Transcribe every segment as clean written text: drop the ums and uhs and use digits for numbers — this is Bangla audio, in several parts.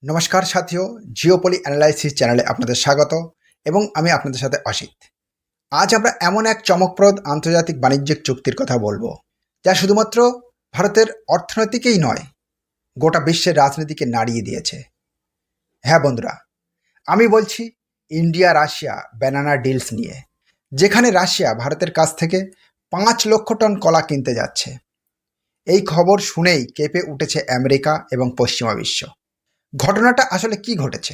নমস্কার সাথীও, জিওপলি অ্যানালাইসিস চ্যানেলে আপনাদের স্বাগত এবং আমি আপনাদের সাথে অসিত। আজ আমরা এমন এক চমকপ্রদ আন্তর্জাতিক বাণিজ্যিক চুক্তির কথা বলবো, যা শুধুমাত্র ভারতের অর্থনীতিকেই নয়, গোটা বিশ্বের রাজনীতিকে নাড়িয়ে দিয়েছে। হ্যাঁ বন্ধুরা, আমি বলছি ইন্ডিয়া রাশিয়া ব্যানানা ডিলস নিয়ে, যেখানে রাশিয়া ভারতের কাছ থেকে 5 লক্ষ টন কলা কিনতে যাচ্ছে। এই খবর শুনেই কেঁপে উঠেছে আমেরিকা এবং পশ্চিমা বিশ্ব। ঘটনাটা আসলে কি ঘটেছে?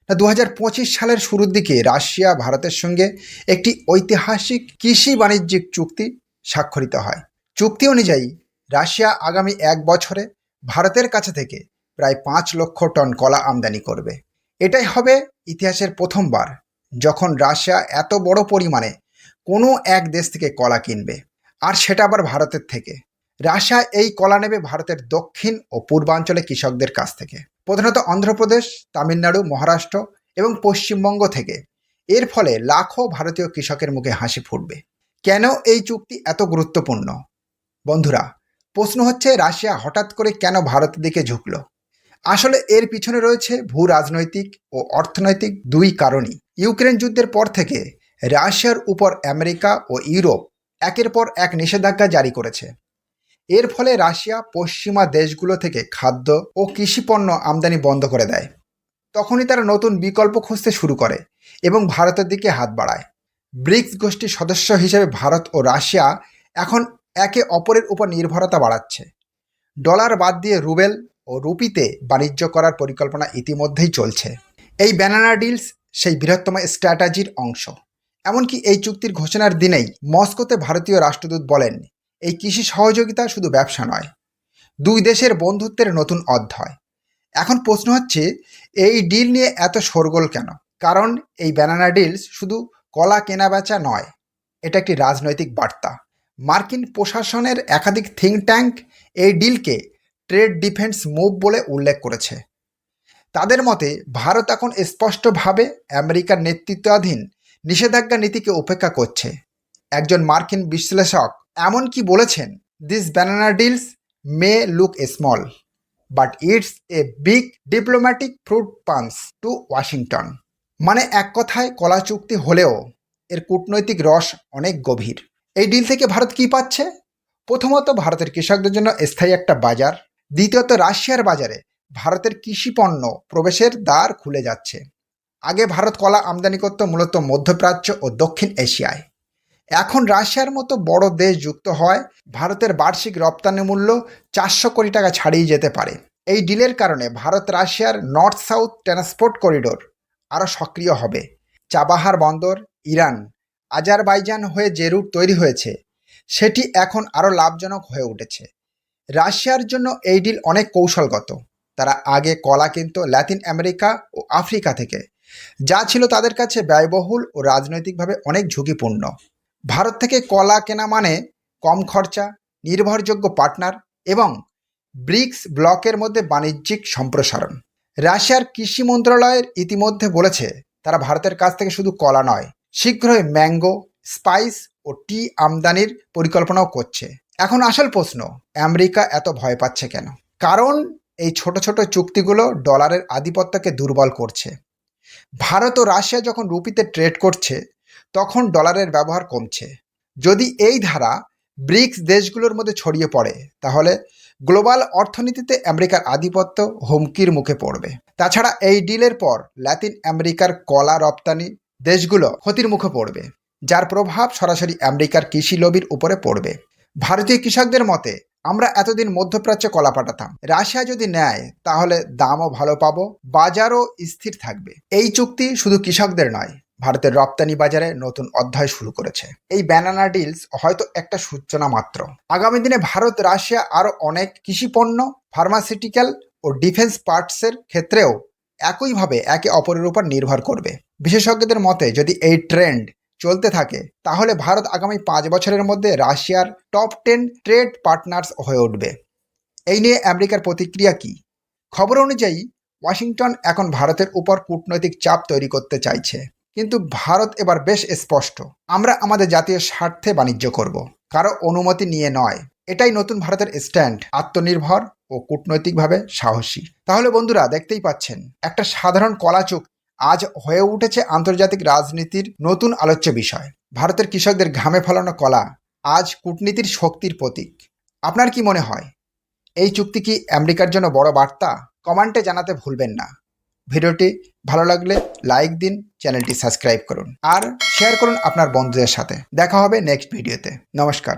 2025 সালের শুরুর দিকে রাশিয়া ভারতের সঙ্গে একটি ঐতিহাসিক কৃষি বাণিজ্যিক চুক্তি স্বাক্ষরিত হয়। চুক্তি অনুযায়ী রাশিয়া আগামী 1 বছরে ভারতের কাছে থেকে প্রায় 5 লক্ষ টন কলা আমদানি করবে। এটাই হবে ইতিহাসের প্রথমবার যখন রাশিয়া এত বড় পরিমাণে কোনো এক দেশ থেকে কলা কিনবে, আর সেটা আবার ভারতের থেকে। রাশিয়া এই কলা নেবে ভারতের দক্ষিণ ও পূর্বাঞ্চলে কৃষকদের কাছ থেকে, প্রধানত অন্ধ্রপ্রদেশ, তামিলনাড়ু, মহারাষ্ট্র এবং পশ্চিমবঙ্গ থেকে। এর ফলে লাখো ভারতীয় কৃষকের মুখে হাসি ফুটবে। কেন এই চুক্তি এত গুরুত্বপূর্ণ? বন্ধুরা, প্রশ্ন হচ্ছে রাশিয়া হঠাৎ করে কেন ভারতের দিকে ঝুঁকল? আসলে এর পিছনে রয়েছে ভূ রাজনৈতিক ও অর্থনৈতিক দুই কারণই। ইউক্রেন যুদ্ধের পর থেকে রাশিয়ার উপর আমেরিকা ও ইউরোপ একের পর এক নিষেধাজ্ঞা জারি করেছে। এর ফলে রাশিয়া পশ্চিমা দেশগুলো থেকে খাদ্য ও কৃষিপণ্য আমদানি বন্ধ করে দেয়। তখনই তারা নতুন বিকল্প খুঁজতে শুরু করে এবং ভারতের দিকে হাত বাড়ায়। ব্রিক্স গোষ্ঠীর সদস্য হিসেবে ভারত ও রাশিয়া এখন একে অপরের উপর নির্ভরতা বাড়াচ্ছে। ডলার বাদ দিয়ে রুবেল ও রুপিতে বাণিজ্য করার পরিকল্পনা ইতিমধ্যেই চলছে। এই ব্যানানা ডিলস সেই বৃহত্তম স্ট্র্যাটেজির অংশ। এমনকি এই চুক্তির ঘোষণার দিনেই মস্কোতে ভারতীয় রাষ্ট্রদূত বলেন, এই কৃষি সহযোগিতা শুধু ব্যবসা নয়, দুই দেশের বন্ধুত্বের নতুন অধ্যায়। এখন প্রশ্ন হচ্ছে, এই ডিল নিয়ে এত শোরগোল কেন? কারণ এই ব্যানানা ডিলস শুধু কলা কেনা বেচা নয়, এটা একটি রাজনৈতিক বার্তা। মার্কিন প্রশাসনের একাধিক থিঙ্ক ট্যাঙ্ক এই ডিলকে ট্রেড ডিফেন্স মুভ বলে উল্লেখ করেছে। তাদের মতে ভারত এখন স্পষ্টভাবে আমেরিকার নেতৃত্বাধীন নিষেধাজ্ঞা নীতিকে উপেক্ষা করছে। একজন মার্কিন বিশ্লেষক এমনকি বলেছেন, this banana deals may look small but it's a big diplomatic fruit punch to Washington. মানে এক কথায় কলা চুক্তি হলেও এর কূটনৈতিক রস অনেক গভীর। এই ডিল থেকে ভারত কি পাচ্ছে? প্রথমত, ভারতের কৃষকদের জন্য স্থায়ী একটা বাজার। দ্বিতীয়ত, রাশিয়ার বাজারে ভারতের কৃষি পণ্য প্রবেশের দ্বার খুলে যাচ্ছে। আগে ভারত কলা আমদানি করত মূলত মধ্যপ্রাচ্য ও দক্ষিণ এশিয়ায়। এখন রাশিয়ার মতো বড় দেশ যুক্ত হয় ভারতের বার্ষিক রপ্তানি মূল্য 400 কোটি টাকা ছাড়িয়ে যেতে পারে। এই ডিলের কারণে ভারত রাশিয়ার নর্থ সাউথ ট্রান্সপোর্ট করিডোর আরও সক্রিয় হবে। চাবাহার বন্দর, ইরান, আজারবাইজান হয়ে যে রুট তৈরি হয়েছে সেটি এখন আরও লাভজনক হয়ে উঠেছে। রাশিয়ার জন্য এই ডিল অনেক কৌশলগত। তারা আগে কলা কিনত ল্যাতিন আমেরিকা ও আফ্রিকা থেকে, যা ছিল তাদের কাছে ব্যয়বহুল ও রাজনৈতিকভাবে অনেক ঝুঁকিপূর্ণ। ভারত থেকে কলা কেনা মানে কম খরচা, নির্ভরযোগ্য পার্টনার এবং ব্রিক্স ব্লকের মধ্যে বাণিজ্যিক সম্প্রসারণ। রাশিয়ার কৃষি মন্ত্রণালয়ের ইতিমধ্যে বলেছে তারা ভারতের কাছ থেকে শুধু কলা নয়, শীঘ্রই ম্যাঙ্গো, স্পাইস ও টি আমদানির পরিকল্পনাও করছে। এখন আসল প্রশ্ন, আমেরিকা এত ভয় পাচ্ছে কেন? কারণ এই ছোট ছোট চুক্তিগুলো ডলারের আধিপত্যকে দুর্বল করছে। ভারত ও রাশিয়া যখন রুপিতে ট্রেড করছে তখন ডলারের ব্যবহার কমছে। যদি এই ধারা ব্রিক্স দেশগুলোর মধ্যে ছড়িয়ে পড়ে তাহলে গ্লোবাল অর্থনীতিতে আমেরিকার আধিপত্য হুমকির মুখে পড়বে। তাছাড়া এই ডিলের পর লাতিন আমেরিকার কলা রপ্তানি দেশগুলো ক্ষতির মুখে পড়বে, যার প্রভাব সরাসরি আমেরিকার কৃষি লবির উপরে পড়বে। ভারতীয় কৃষকদের মতে, আমরা এতদিন মধ্যপ্রাচ্যে কলা পাঠাতাম, রাশিয়া যদি নেয় তাহলে দামও ভালো পাবো, বাজারও স্থির থাকবে। এই চুক্তি শুধু কৃষকদের নয়, ভারতের রপ্তানি বাজারে নতুন অধ্যায় শুরু করেছে। এই ব্যানানা ডিলস হয়তো একটা সূচনা মাত্র। আগামী দিনে ভারত রাশিয়া আরও অনেক কৃষিপণ্য, ফার্মাসিউটিক্যাল ও ডিফেন্স পার্টসের ক্ষেত্রেও একইভাবে একে অপরের উপর নির্ভর করবে। বিশেষজ্ঞদের মতে যদি এই ট্রেন্ড চলতে থাকে তাহলে ভারত আগামী 5 বছরের মধ্যে রাশিয়ার টপ 10 ট্রেড পার্টনার্স হয়ে উঠবে। এই নিয়ে আমেরিকার প্রতিক্রিয়া কি? খবর অনুযায়ী ওয়াশিংটন এখন ভারতের উপর কূটনৈতিক চাপ তৈরি করতে চাইছে, কিন্তু ভারত এবার বেশ স্পষ্ট, আমরা আমাদের জাতীয় স্বার্থে বাণিজ্য করব, কারো অনুমতি নিয়ে নয়। এটাই নতুন ভারতের স্ট্যান্ড, আত্মনির্ভর ও কূটনৈতিকভাবে সাহসী। তাহলে বন্ধুরা দেখতেই পাচ্ছেন, একটা সাধারণ কলা চুক্তি আজ হয়ে উঠেছে আন্তর্জাতিক রাজনীতির নতুন আলোচ্য বিষয়। ভারতের কৃষকদের ঘামে ফলানো কলা আজ কূটনীতির শক্তির প্রতীক। আপনার কি মনে হয়, এই চুক্তি কি আমেরিকার জন্য বড় বার্তা? কমেন্টে জানাতে ভুলবেন না। ভিডিওটি ভালো লাগলে লাইক দিন, চ্যানেলটি সাবস্ক্রাইব করুন আর শেয়ার করুন আপনার বন্ধুদের সাথে। দেখা হবে নেক্সট ভিডিওতে। নমস্কার।